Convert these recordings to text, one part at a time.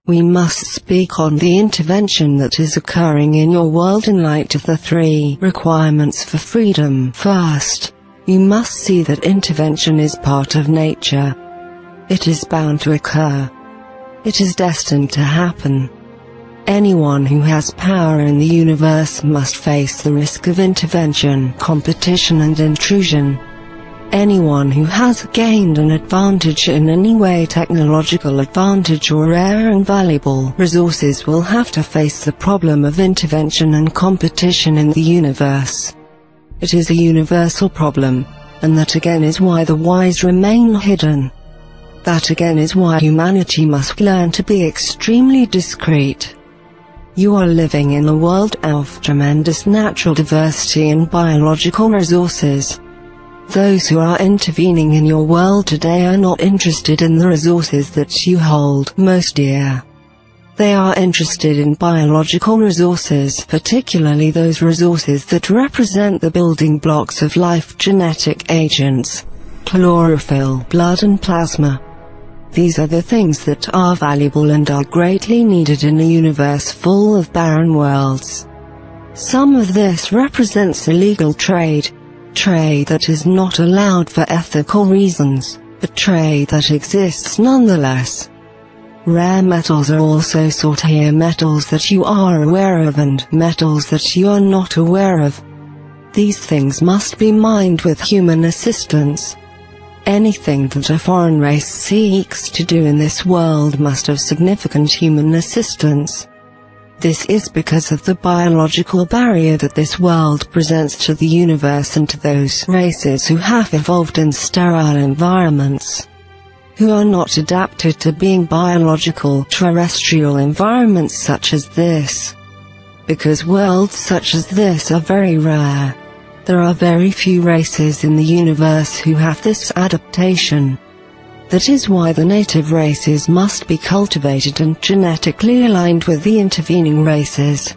we must speak on the intervention that is occurring in your world in light of the 3 requirements for freedom. First, you must see that intervention is part of nature. It is bound to occur. It is destined to happen. Anyone who has power in the universe must face the risk of intervention, competition and intrusion. Anyone who has gained an advantage in any way, technological advantage or rare and valuable resources, will have to face the problem of intervention and competition in the universe. It is a universal problem, and that again is why the wise remain hidden. That again is why humanity must learn to be extremely discreet. You are living in a world of tremendous natural diversity and biological resources. Those who are intervening in your world today are not interested in the resources that you hold most dear. They are interested in biological resources, particularly those resources that represent the building blocks of life: genetic agents, chlorophyll, blood and plasma. These are the things that are valuable and are greatly needed in a universe full of barren worlds. Some of this represents illegal trade that is not allowed for ethical reasons, but trade that exists nonetheless. Rare metals are also sought here, metals that you are aware of and metals that you are not aware of. These things must be mined with human assistance. Anything that a foreign race seeks to do in this world must have significant human assistance. This is because of the biological barrier that this world presents to the universe and to those races who have evolved in sterile environments, who are not adapted to being biological terrestrial environments such as this. Because worlds such as this are very rare, there are very few races in the universe who have this adaptation. That is why the native races must be cultivated and genetically aligned with the intervening races.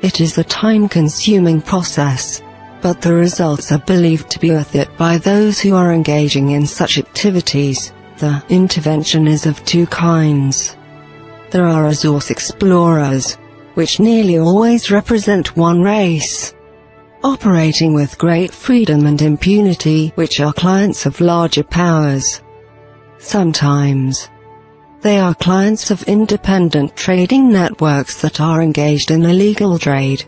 It is a time-consuming process, but the results are believed to be worth it by those who are engaging in such activities. The intervention is of 2 kinds. There are resource explorers, which nearly always represent one race, operating with great freedom and impunity, which are clients of larger powers. Sometimes, they are clients of independent trading networks that are engaged in illegal trade.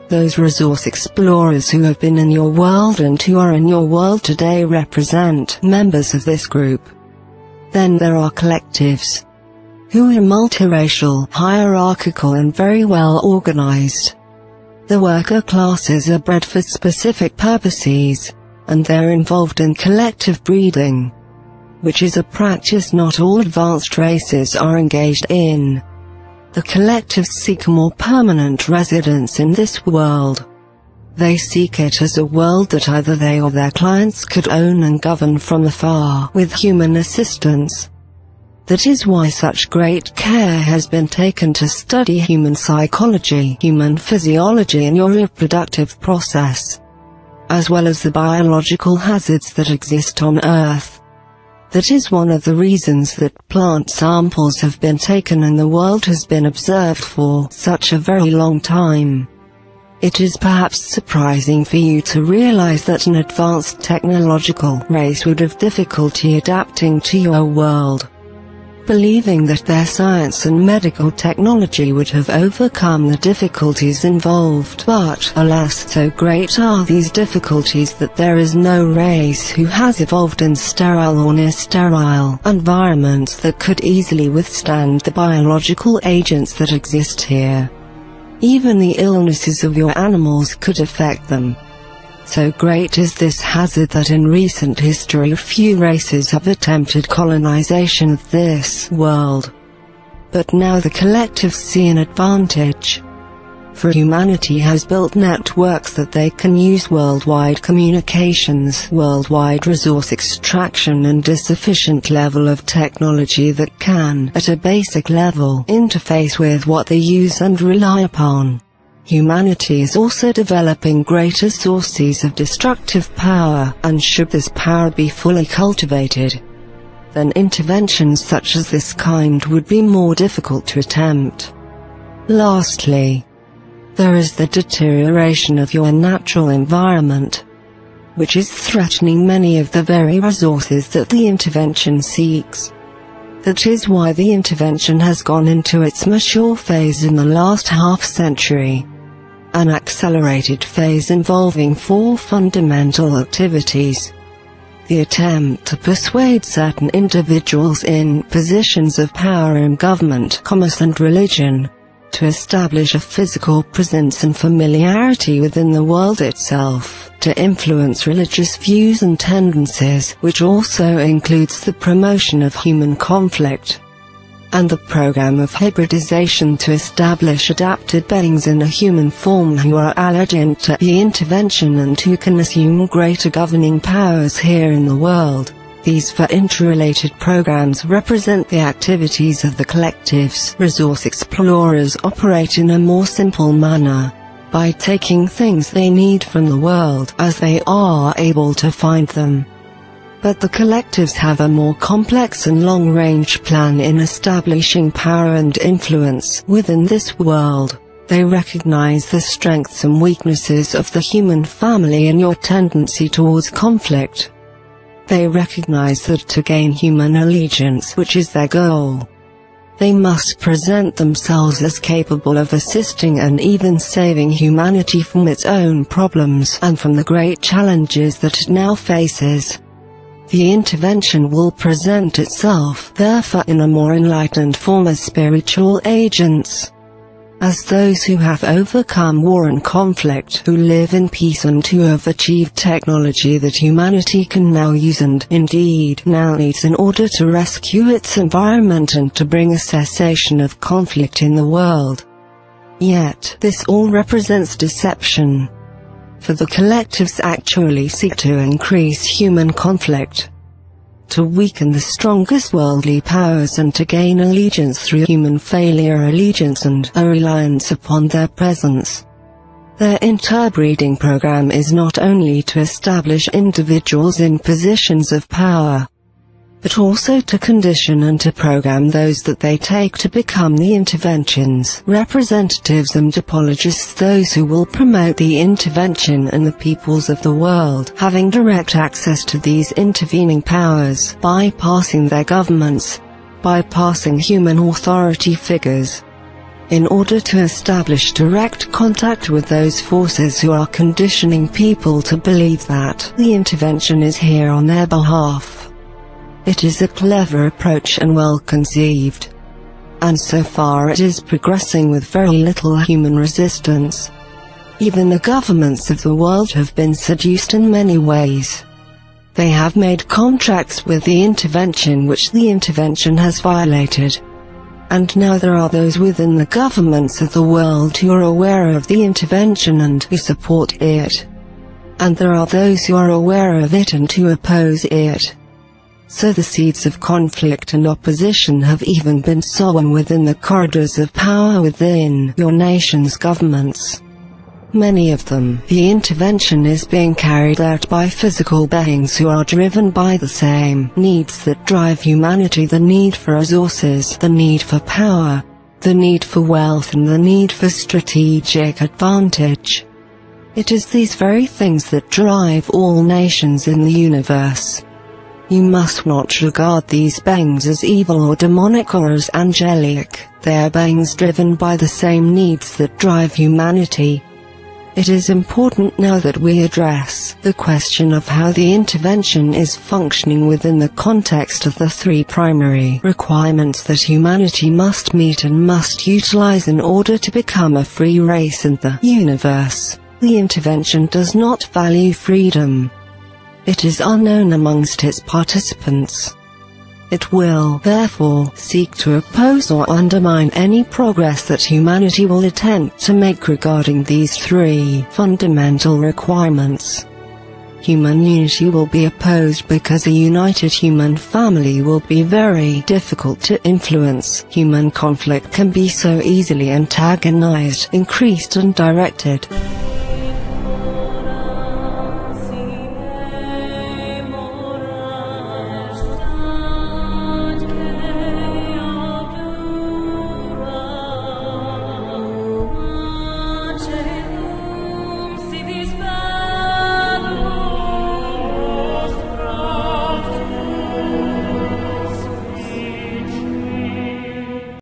Those resource explorers who have been in your world and who are in your world today represent members of this group. Then there are collectives, who are multiracial, hierarchical and very well organized. The worker classes are bred for specific purposes, and they're involved in collective breeding, which is a practice not all advanced races are engaged in. The collectives seek more permanent residence in this world. They seek it as a world that either they or their clients could own and govern from afar with human assistance. That is why such great care has been taken to study human psychology, human physiology and your reproductive process, as well as the biological hazards that exist on Earth. That is one of the reasons that plant samples have been taken and the world has been observed for such a very long time. It is perhaps surprising for you to realize that an advanced technological race would have difficulty adapting to your world, believing that their science and medical technology would have overcome the difficulties involved. But, alas, so great are these difficulties that there is no race who has evolved in sterile or near-sterile environments that could easily withstand the biological agents that exist here. Even the illnesses of your animals could affect them. So great is this hazard that in recent history few races have attempted colonization of this world. But now the collectives see an advantage. For humanity has built networks that they can use worldwide communications, worldwide resource extraction and a sufficient level of technology that can, at a basic level, interface with what they use and rely upon. Humanity is also developing greater sources of destructive power, and should this power be fully cultivated, then interventions such as this kind would be more difficult to attempt. Lastly, there is the deterioration of your natural environment, which is threatening many of the very resources that the intervention seeks. That is why the intervention has gone into its mature phase in the last half-century. An accelerated phase involving 4 fundamental activities. The attempt to persuade certain individuals in positions of power in government, commerce and religion, to establish a physical presence and familiarity within the world itself, to influence religious views and tendencies, which also includes the promotion of human conflict, and the program of hybridization to establish adapted beings in a human form who are allergent to the intervention and who can assume greater governing powers here in the world. These 4 interrelated programs represent the activities of the collectives. Resource explorers operate in a more simple manner, by taking things they need from the world as they are able to find them. But the collectives have a more complex and long-range plan in establishing power and influence within this world. They recognize the strengths and weaknesses of the human family and your tendency towards conflict. They recognize that to gain human allegiance, which is their goal, they must present themselves as capable of assisting and even saving humanity from its own problems and from the great challenges that it now faces. The intervention will present itself, therefore, in a more enlightened form as spiritual agents, as those who have overcome war and conflict, who live in peace and who have achieved technology that humanity can now use and, indeed, now needs in order to rescue its environment and to bring a cessation of conflict in the world. Yet, this all represents deception. For the collectives actually seek to increase human conflict, to weaken the strongest worldly powers and to gain allegiance through human failure allegiance and a reliance upon their presence. Their interbreeding program is not only to establish individuals in positions of power, but also to condition and to program those that they take to become the intervention's representatives and apologists, those who will promote the intervention and the peoples of the world having direct access to these intervening powers, bypassing their governments, bypassing human authority figures, in order to establish direct contact with those forces who are conditioning people to believe that the intervention is here on their behalf. It is a clever approach and well conceived, and so far it is progressing with very little human resistance. Even the governments of the world have been seduced in many ways. They have made contracts with the intervention which the intervention has violated. And now there are those within the governments of the world who are aware of the intervention and who support it. And there are those who are aware of it and who oppose it. So the seeds of conflict and opposition have even been sown within the corridors of power within your nation's governments. Many of them, the intervention is being carried out by physical beings who are driven by the same needs that drive humanity: the need for resources, the need for power, the need for wealth and the need for strategic advantage. It is these very things that drive all nations in the universe. You must not regard these beings as evil or demonic or as angelic. They are beings driven by the same needs that drive humanity. It is important now that we address the question of how the intervention is functioning within the context of the 3 primary requirements that humanity must meet and must utilize in order to become a free race in the universe. The intervention does not value freedom. It is unknown amongst its participants. It will, therefore, seek to oppose or undermine any progress that humanity will attempt to make regarding these 3 fundamental requirements. Human unity will be opposed because a united human family will be very difficult to influence. Human conflict can be so easily antagonized, increased and directed.